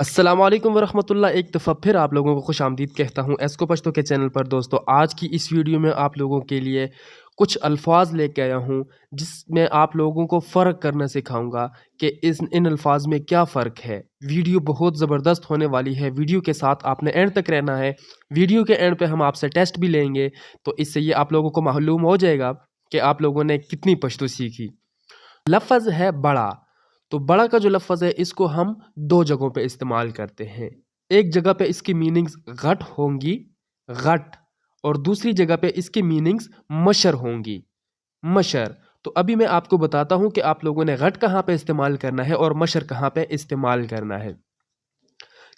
अस्सलाम वालेकुम वरहमतुल्लाह। एक दफ़ा फिर आप लोगों को खुश आमदीद कहता हूँ एस्को पश्तो के चैनल पर। दोस्तों, आज की इस वीडियो में आप लोगों के लिए कुछ अल्फाज लेके आया हूँ जिसमें आप लोगों को फ़र्क करना सिखाऊंगा कि इन अल्फाज में क्या फ़र्क है। वीडियो बहुत ज़बरदस्त होने वाली है, वीडियो के साथ आपने एंड तक रहना है। वीडियो के एंड पे हम आपसे टेस्ट भी लेंगे, तो इससे ये आप लोगों को मालूम हो जाएगा कि आप लोगों ने कितनी पश्तो सीखी। लफ्ज़ है बड़ा। तो बड़ा का जो लफ्ज़ है इसको हम दो जगहों पे इस्तेमाल करते हैं। एक जगह पे इसकी मीनिंग्स घट होंगी, घट, और दूसरी जगह पे इसकी मीनिंग्स मशर होंगी, मशर। तो अभी मैं आपको बताता हूँ कि आप लोगों ने घट कहाँ पे इस्तेमाल करना है और मशर कहाँ पे इस्तेमाल करना है।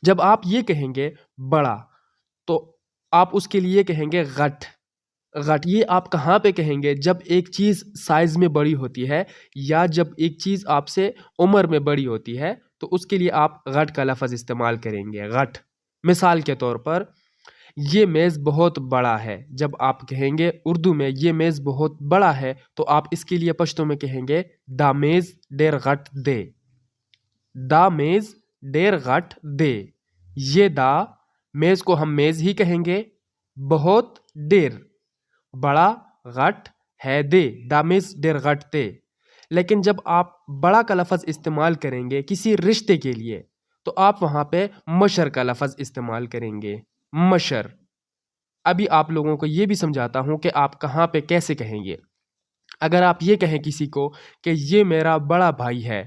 जब आप ये कहेंगे बड़ा, तो आप उसके लिए कहेंगे घट। घट ये आप कहाँ पे कहेंगे? जब एक चीज़ साइज़ में बड़ी होती है या जब एक चीज़ आपसे उम्र में बड़ी होती है, तो उसके लिए आप घट का लफ्ज़ इस्तेमाल करेंगे, घट। मिसाल के तौर पर, ये मेज़ बहुत बड़ा है। जब आप कहेंगे उर्दू में ये मेज़ बहुत बड़ा है, तो आप इसके लिए पश्तो में कहेंगे दा मेज़ डेर घट दे। दा मेज़ डेर घट दे। ये दा, मेज़ को हम मेज़ ही कहेंगे, बहुत, डेर, बड़ा, घट, है दे, दामिस डेर घट दे। लेकिन जब आप बड़ा का लफ्ज़ इस्तेमाल करेंगे किसी रिश्ते के लिए, तो आप वहाँ पे मशर का लफ्ज़ इस्तेमाल करेंगे, मशर। अभी आप लोगों को ये भी समझाता हूँ कि आप कहाँ पे कैसे कहेंगे। अगर आप ये कहें किसी को कि ये मेरा बड़ा भाई है,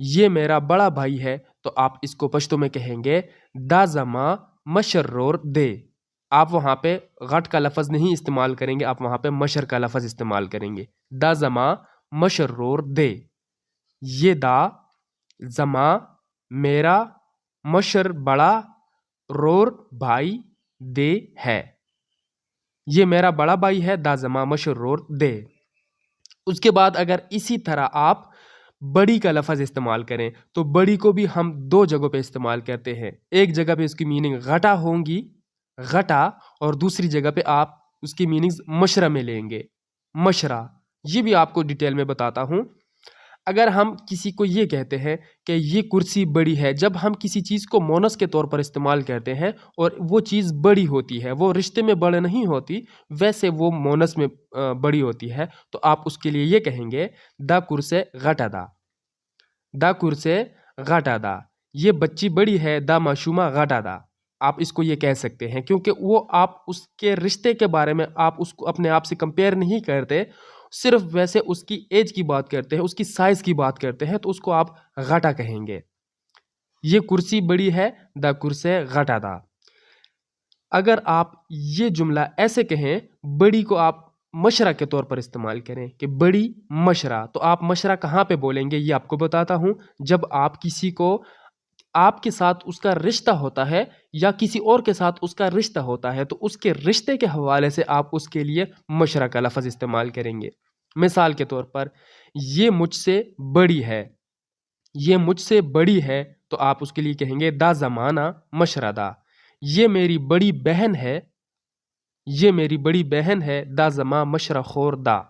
ये मेरा बड़ा भाई है, तो आप इसको पश्तो में कहेंगे दा जमा मशर्रोर दे। आप वहाँ पे घट का लफ्ज़ नहीं इस्तेमाल करेंगे, आप वहाँ पे मशर का लफ्ज़ इस्तेमाल करेंगे, दा जमा मशर्रोर दे। ये दा, जमा मेरा, मशर बड़ा, रोर भाई, दे है। ये मेरा बड़ा भाई है, दा जमा मशर्रोर दे। उसके बाद अगर इसी तरह आप बड़ी का लफ्ज़ इस्तेमाल करें, तो बड़ी को भी हम दो जगहों पे इस्तेमाल करते हैं। एक जगह पे उसकी मीनिंग घटा होंगी, घटा, और दूसरी जगह पे आप उसकी मीनिंग्स मशरा में लेंगे, मशरा। ये भी आपको डिटेल में बताता हूँ। अगर हम किसी को ये कहते हैं कि ये कुर्सी बड़ी है, जब हम किसी चीज़ को मोनस के तौर पर इस्तेमाल करते हैं और वो चीज़ बड़ी होती है, वो रिश्ते में बड़ी नहीं होती, वैसे वो मोनस में बड़ी होती है, तो आप उसके लिए ये कहेंगे दा कुर्से घटादा, दा कुर्से घटादा। ये बच्ची बड़ी है, दा माशूमा घटादा। आप इसको ये कह सकते हैं क्योंकि वो आप उसके रिश्ते के बारे में आप उसको अपने आप से कंपेयर नहीं करते, सिर्फ वैसे उसकी एज की बात करते हैं, उसकी साइज की बात करते हैं, तो उसको आप घटा कहेंगे। ये कुर्सी बड़ी है, दा कुर्से घटादा। अगर आप ये जुमला ऐसे कहें, बड़ी को आप मशरा के तौर पर इस्तेमाल करें कि बड़ी मशरा, तो आप मशरा कहाँ पे बोलेंगे ये आपको बताता हूँ। जब आप किसी को, आपके साथ उसका रिश्ता होता है या किसी और के साथ उसका रिश्ता होता है, तो उसके रिश्ते के हवाले से आप उसके लिए मशरा का लफ्ज़ इस्तेमाल करेंगे। मिसाल के तौर पर, ये मुझसे बड़ी है, ये मुझसे बड़ी है, तो आप उसके लिए कहेंगे दा ज़माना मशरा दा। ये मेरी बड़ी बहन है, ये मेरी बड़ी बहन है, दा ज़मा मशरा खोर दा।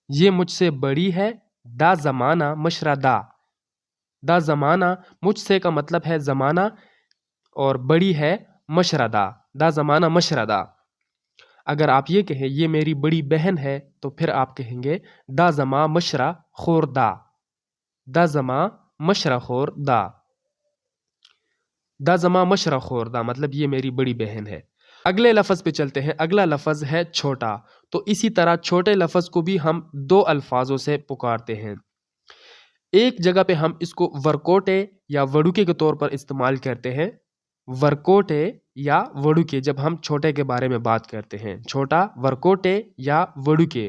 ये मुझसे बड़ी है, दा ज़माना मशरा दा। दा ज़माना, मुझसे का मतलब है ज़माना, और बड़ी है मशरदा, दा ज़माना मशरदा। अगर आप ये कहें ये मेरी बड़ी बहन है, तो फिर आप कहेंगे दा ज़मा मशरा खोरदा, दा ज़मा मशरा खोरदा। दा ज़मा मशरा खोरदा मतलब ये मेरी बड़ी बहन है। अगले लफ्ज़ पे चलते हैं। अगला लफ्ज़ है छोटा। तो इसी तरह छोटे लफ्ज़ को भी हम दो अल्फाजों से पुकारते हैं। एक जगह पे हम इसको वरकोटे या वड़ुके के तौर पर इस्तेमाल करते हैं, वरकोटे या वड़ुके, जब हम छोटे के बारे में बात करते हैं, छोटा, वरकोटे या वड़ुके।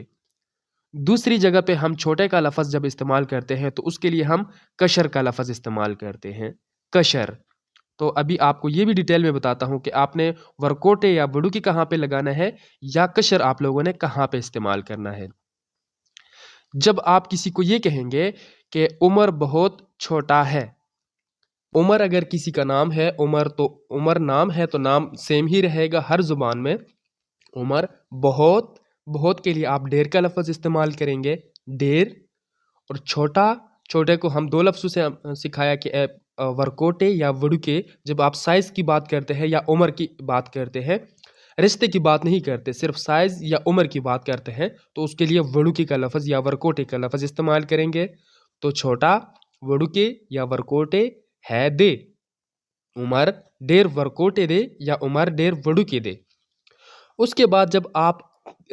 दूसरी जगह पे हम छोटे का लफ्ज़ जब इस्तेमाल करते हैं, तो उसके लिए हम कशर का लफ्ज़ इस्तेमाल करते हैं, कशर। तो अभी आपको ये भी डिटेल में बताता हूँ कि आपने वरकोटे या वड़ुके कहाँ पे लगाना है, या कशर आप लोगों ने कहाँ पे इस्तेमाल करना है। जब आप किसी को ये कहेंगे कि उमर बहुत छोटा है, उमर अगर किसी का नाम है, उमर, तो उमर नाम है तो नाम सेम ही रहेगा हर ज़ुबान में, उमर। बहुत, बहुत के लिए आप डेर का लफ्ज़ इस्तेमाल करेंगे, डेर। और छोटा, छोटे को हम दो लफ्ज़ों से सिखाया कि ورکوٹے یا وڑکے، جب آپ سائز کی بات کرتے ہیں یا عمر کی بات کرتے ہیں، رشتے کی بات نہیں کرتے، صرف سائز یا عمر کی بات کرتے ہیں، تو اس کے لیے وڑکے کا لفظ یا ورکوٹے کا لفظ استعمال کریں گے۔ تو چھوٹا وڑکے یا ورکوٹے ہے دے، عمر ڈیر ورکوٹے دے یا عمر ڈیر وڑکے دے۔ اس کے بعد جب آپ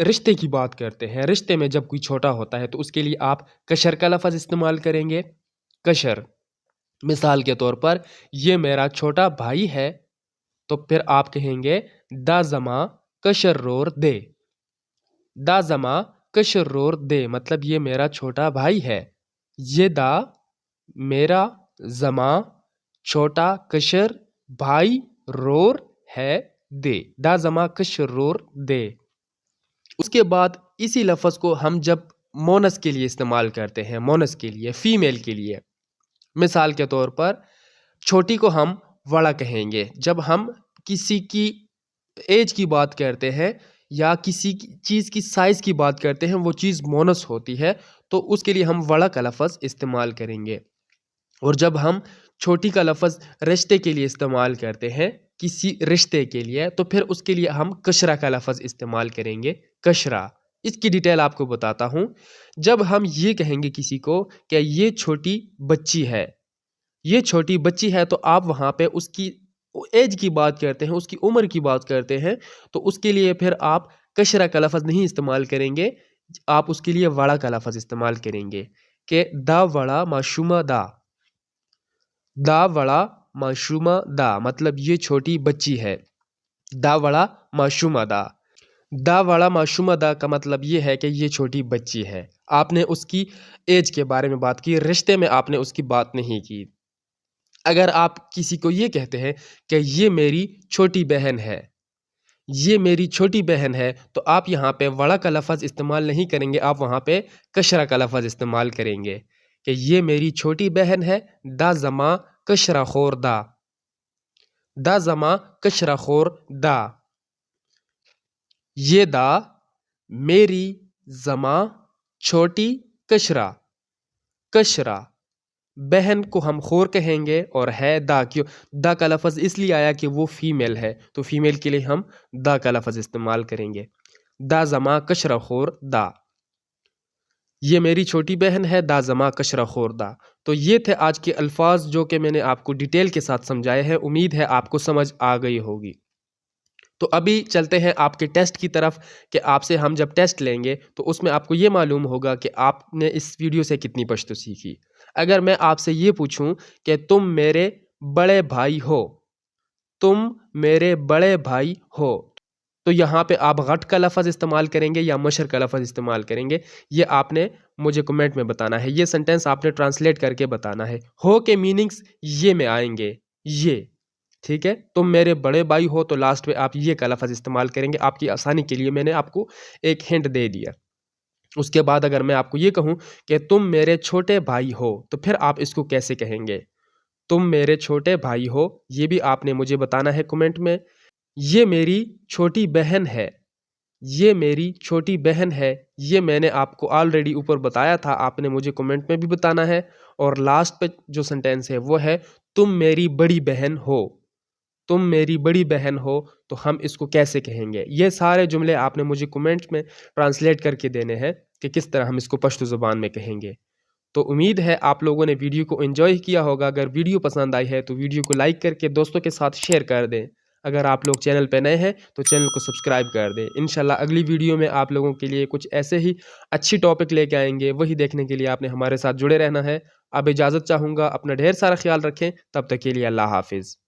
رشتے کی بات کرتے ہیں، رشتے میں جب کوئی چھوٹا ہوتا ہے تو اس کے لیے آپ کشر کا لفظ استعمال کریں گے۔ کشر، مثال کے طور پر یہ میرا چھوٹا بھائی ہے، تو پھر آپ کہیں گے دا زما کشر رور دے۔ دا زما کشر رور دے مطلب یہ میرا چھوٹا بھائی ہے۔ یہ دا میرا زما چھوٹا کشر بھائی رور ہے دے، دا زما کشر رور دے۔ اس کے بعد اسی لفظ کو ہم جب مونس کے لیے استعمال کرتے ہیں، مونس کے لیے، فیمیل کے لیے، مثال کے طور پر چھوٹی کو ہم وڑا کہیں گے۔ جب ہم کسی کی ایج کی بات کرتے ہیں یا کسی چیز کی سائز کی بات کرتے ہیں، وہ چیز مونس ہوتی ہے، تو اس کے لیے ہم وڑا کا لفظ استعمال کریں گے۔ اور جب ہم چھوٹی کا لفظ رشتے کے لیے استعمال کرتے ہیں، کسی رشتے کے لیے، تو پھر اس کے لیے ہم کشرہ کا لفظ استعمال کریں گے، کشرہ۔ اس کی ڈیٹیل آپ کو بتاتا ہوں۔ جب ہم یہ کہیں گے کسی کو کہ یہ چھوٹی بچی ہے، یہ چھوٹی بچی ہے، تو آپ وہاں پہ اس کی ایج کی بات کرتے ہیں، اس کی عمر کی بات کرتے ہیں، تو اس کے لیے پھر آپ کشرہ کا لفظ نہیں استعمال کریں گے، آپ اس کے لیے وڑا کا لفظ استعمال کریں گے کہ دا وڑا معشومہ دا، دا وڑا معشومہ دا مطلب یہ چھوٹی بچی ہے۔ دا وڑا معشومہ دا، دا وڑا معشومہ دا کا مطلب یہ ہے کہ یہ چھوٹی بچی ہے۔ آپ نے اس کی ایج کے بارے میں بات کی، رشتے میں آپ نے اس کی بات نہیں کی۔ اگر آپ کسی کو یہ کہتے ہیں کہ یہ میری چھوٹی بہن ہے، یہ میری چھوٹی بہن ہے، تو آپ یہاں پہ وڑا کا لفظ استعمال نہیں کریں گے، آپ وہاں پہ کشرہ کا لفظ استعمال کریں گے کہ یہ میری چھوٹی بہن ہے، دا زما کشرہ خور دا، دا زما کشرہ خور دا۔ یہ دا میری زما چھوٹی کشرہ، کشرہ بہن کو ہم خور کہیں گے، اور ہے دا، کیوں دا کا لفظ اس لیے آیا کہ وہ فیمیل ہے، تو فیمیل کے لیے ہم دا کا لفظ استعمال کریں گے، دا زما کشرہ خور دا۔ یہ میری چھوٹی بہن ہے، دا زما کشرہ خور دا۔ تو یہ تھے آج کے الفاظ جو کہ میں نے آپ کو ڈیٹیل کے ساتھ سمجھائے ہیں، امید ہے آپ کو سمجھ آ گئی ہوگی۔ تو ابھی چلتے ہیں آپ کے ٹیسٹ کی طرف کہ آپ سے ہم جب ٹیسٹ لیں گے تو اس میں آپ کو یہ معلوم ہوگا کہ آپ نے اس ویڈیو سے کتنی پشتو سیکھی۔ اگر میں آپ سے یہ پوچھوں کہ تم میرے بڑے بھائی ہو، تم میرے بڑے بھائی ہو، تو یہاں پہ آپ غٹ کا لفظ استعمال کریں گے یا مشر کا لفظ استعمال کریں گے، یہ آپ نے مجھے کمنٹ میں بتانا ہے۔ یہ سنٹینس آپ نے ٹرانسلیٹ کر کے بتانا ہے۔ ہو کے میننگز یہ میں آئیں گے، یہ ٹھیک ہے۔ تم میرے بڑے بھائی ہو تو لاسٹ میں آپ یہ کا لفظ استعمال کریں گے۔ آپ کی آسانی کے لیے میں نے آپ کو ایک ہنٹ دے دیا۔ اس کے بعد اگر میں آپ کو یہ کہوں کہ تم میرے چھوٹے بھائی ہو، تو پھر آپ اس کو کیسے کہیں گے؟ تم میرے چھوٹے بھائی ہو، یہ بھی آپ نے مجھے بتانا ہے کمنٹ میں۔ یہ میری چھوٹی بہن ہے، یہ میری چھوٹی بہن ہے، یہ میں نے آپ کو آلریڈی اوپر بتایا تھا، آپ نے مجھے کمنٹ میں بھی بتانا ہے۔ اور لاسٹ پہ جو سنٹینس ہے وہ ہے تم میری بڑی بہن ہو، تم میری بڑی بہن ہو، تو ہم اس کو کیسے کہیں گے؟ یہ سارے جملے آپ نے مجھے کمنٹ میں ٹرانسلیٹ کر کے دینے ہیں کہ کس طرح ہم اس کو پشتو زبان میں کہیں گے۔ تو امید ہے آپ لوگوں نے ویڈیو کو انجوائے کیا ہوگا۔ اگر ویڈیو پسند آئی ہے تو ویڈیو کو لائک کر کے دوستوں کے ساتھ شیئر کر دیں۔ اگر آپ لوگ چینل پہ نئے ہیں تو چینل کو سبسکرائب کر دیں۔ انشاءاللہ اگلی ویڈیو میں آپ لوگوں کے لیے کچھ ایسے ہی اچھی ٹاپک لے کے آئیں گے، وہی دیکھنے کے لیے آپ نے ہمارے ساتھ جڑے رہنا ہے۔ اب اجازت چاہوں گا، اپنا ڈھیر سارا خیال رکھیں، تب تک کے لیے اللہ حافظ۔